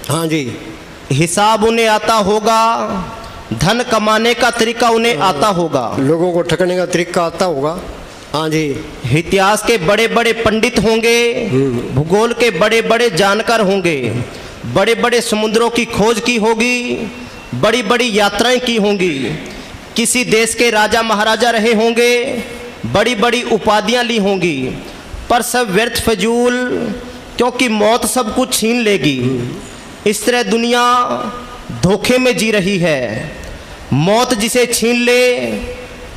हाँ जी। हिसाब उन्हें आता होगा, धन कमाने का तरीका उन्हें आता होगा, लोगों को ठगने का तरीका आता होगा। हाँ जी। इतिहास के बड़े बड़े पंडित होंगे, भूगोल के बड़े बड़े जानकार होंगे, बड़े बड़े समुद्रों की खोज की होगी, बड़ी बड़ी यात्राएं की होंगी, किसी देश के राजा महाराजा रहे होंगे, बड़ी बड़ी उपाधियां ली होंगी, पर सब व्यर्थ फजूल, क्योंकि मौत सब कुछ छीन लेगी। इस तरह दुनिया धोखे में जी रही है। मौत जिसे छीन ले,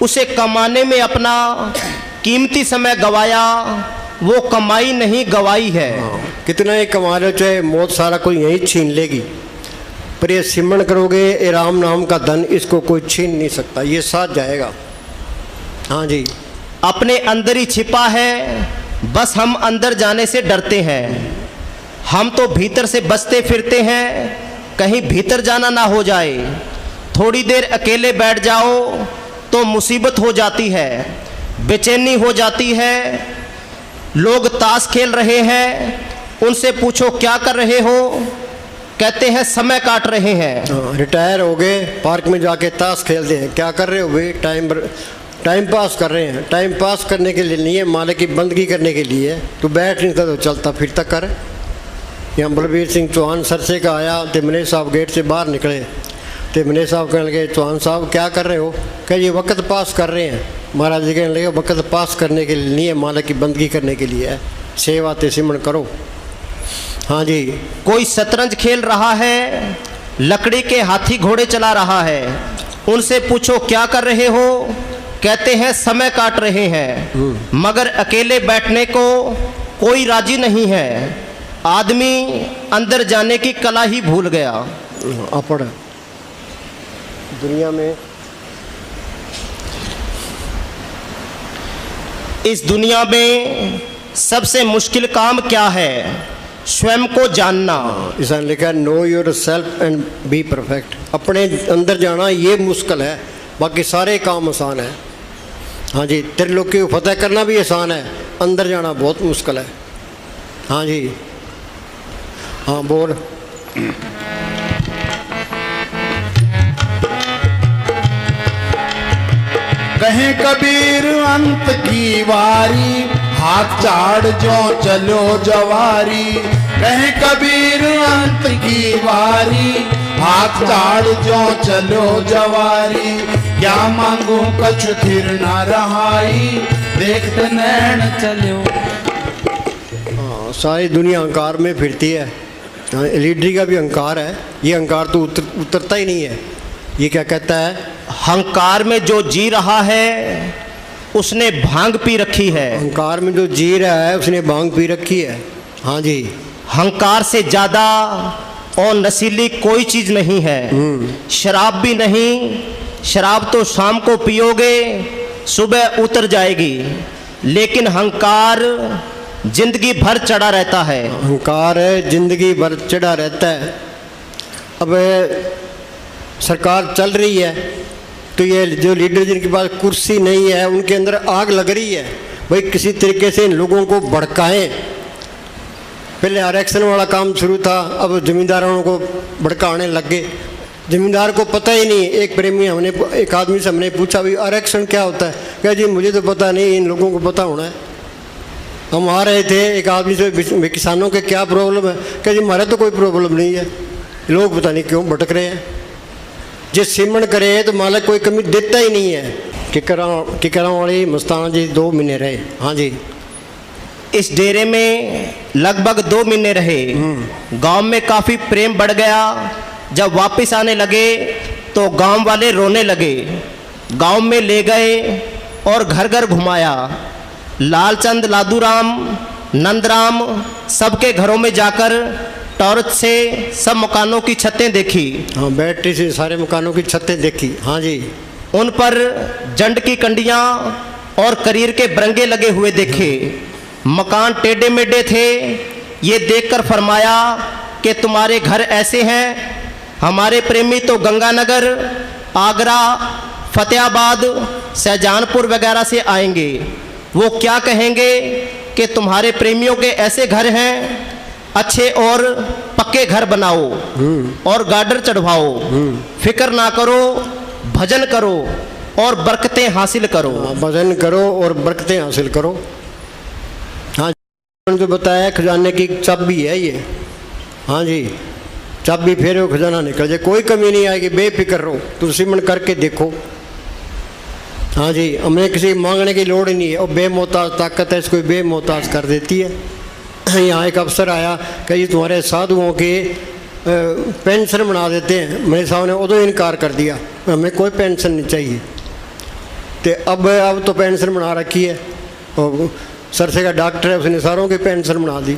उसे कमाने में अपना कीमती समय गवाया, वो कमाई नहीं गवाई है। कितना ही कमा लो, चाहे मौत सारा कोई यहीं छीन लेगी, पर ये सिमरन करोगे, ये राम नाम का धन, इसको कोई छीन नहीं सकता, ये साथ जाएगा। हाँ जी। अपने अंदर ही छिपा है, बस हम अंदर जाने से डरते हैं। हम तो भीतर से बचते फिरते हैं, कहीं भीतर जाना ना हो जाए। थोड़ी देर अकेले बैठ जाओ तो मुसीबत हो जाती है, बेचैनी हो जाती है। लोग ताश खेल रहे हैं, उनसे पूछो क्या कर रहे हो, कहते हैं समय काट रहे हैं। रिटायर हो गए, पार्क में जाके ताश खेलते हैं। क्या कर रहे हो भाई? टाइम पास कर रहे हैं। टाइम पास करने के लिए नहीं है, मालिक की बंदगी करने के लिए। तो बैठ नहीं था तो चलता फिरता कर। यहाँ बलबीर सिंह चौहान सरसे का आया, तो मैनेजर साहब गेट से बाहर निकले, तो मैनेजर साहब कहने लगे, चौहान साहब क्या कर रहे हो? कह ये वक्त पास कर रहे हैं। महाराज जी कहने लगे, वक्त पास करने के लिए नहीं है, मालिक की बंदगी करने के लिए है, सेवा ते सिमरन करो। हाँ जी। कोई शतरंज खेल रहा है, लकड़ी के हाथी घोड़े चला रहा है, उनसे पूछो क्या कर रहे हो, कहते हैं समय काट रहे हैं। मगर अकेले बैठने को कोई राजी नहीं है। आदमी अंदर जाने की कला ही भूल गया। अपड़ दुनिया में, इस दुनिया में सबसे मुश्किल काम क्या है? स्वयं को जानना। इसने लिखा है, know your self and be perfect. अपने अंदर जाना ये मुश्किल है, बाकी सारे काम आसान है। हाँ जी। त्रिलोकी को फतेह करना भी आसान है, अंदर जाना बहुत मुश्किल है। हाँ जी। हाँ बोल। कहें कबीर अंत की वारी, हाथ चाड़ जो चलो जवारी। कहें कबीर अंत की वारी, हाथ चाड़ जो चलो जवारी। क्या मांगू कछु थिर न रहाई, देखते नैन चलो। हाँ, सारी दुनिया अहंकार में फिरती है। हाँ, लीडरी का भी अहंकार है, ये अहंकार तो उतरता ही नहीं है। ये क्या कहता है? अहंकार में जो जी रहा है उसने भांग पी रखी है। अहंकार में जो जी रहा है उसने भांग पी रखी है। हाँ जी। अहंकार से ज्यादा और नशीली कोई चीज नहीं है। शराब भी नहीं। शराब तो शाम को पियोगे, सुबह उतर जाएगी, लेकिन अहंकार जिंदगी भर चढ़ा रहता है। अहंकार जिंदगी भर चढ़ा रहता है। अब सरकार चल रही है, तो ये जो लीडर जिनके पास कुर्सी नहीं है, उनके अंदर आग लग रही है, भाई किसी तरीके से इन लोगों को भड़काएं। पहले आरक्षण वाला काम शुरू था, अब जमींदारों को भड़काने लग गए। जमींदार को पता ही नहीं। एक आदमी से हमने पूछा, भाई आरक्षण क्या होता है? क्या जी मुझे तो पता नहीं, इन लोगों को पता होना है। हम आ रहे थे, एक आदमी से, किसानों के क्या प्रॉब्लम है? क्या जी हमारा तो कोई प्रॉब्लम नहीं है, लोग पता नहीं क्यों भटक रहे हैं। जिस सिमरन करे तो मालिक कोई कमी देता ही नहीं है। टिकरा वाली मस्ताना जी 2 महीने रहे। हाँ जी। इस डेरे में लगभग 2 महीने रहे। गांव में काफी प्रेम बढ़ गया। जब वापस आने लगे तो गांव वाले रोने लगे। गांव में ले गए और घर घर घुमाया। लालचंद, लादूराम, नंदराम सबके घरों में जाकर टॉर्च से सब मकानों की छतें देखी। हाँ, बैटरी से सारे मकानों की छतें देखी। हाँ जी। उन पर जंड की कंडियां और करीर के बरंगे लगे हुए देखे। मकान टेढ़े मेढ़े थे। ये देखकर फरमाया कि तुम्हारे घर ऐसे हैं। हमारे प्रेमी तो गंगानगर, आगरा, फतेहाबाद, शाहजहांपुर वगैरह से आएंगे। वो क्या कहेंगे कि तुम्हारे प्रेमियों के ऐसे घर हैं। अच्छे और पक्के घर बनाओ और गार्डर चढ़वाओ, फिक्र ना करो, भजन करो और बरकतें हासिल करो। हाँ, भजन करो और बरकतें हासिल करो। हाँ, जो बताया खजाने की चाबी है ये। हाँ जी, चाबी फेरो खजाना निकल जाए, कोई कमी नहीं आएगी, बेफिक्र रहो, तुम सिमरण करके देखो। हाँ जी, हमें किसी मांगने की लोड़ ही नहीं है, और बेमोहताज ताकत है, इसको बेमोहताज कर देती है। यहाँ एक अफसर आया कि जी तुम्हारे साधुओं के पेंशन बना देते हैं। मेरे साहब ने उदो इनकार कर दिया, हमें कोई पेंशन नहीं चाहिए। तो अब तो पेंशन बना रखी है, और सरसे का डॉक्टर है, उसने सारों की पेंशन बना दी।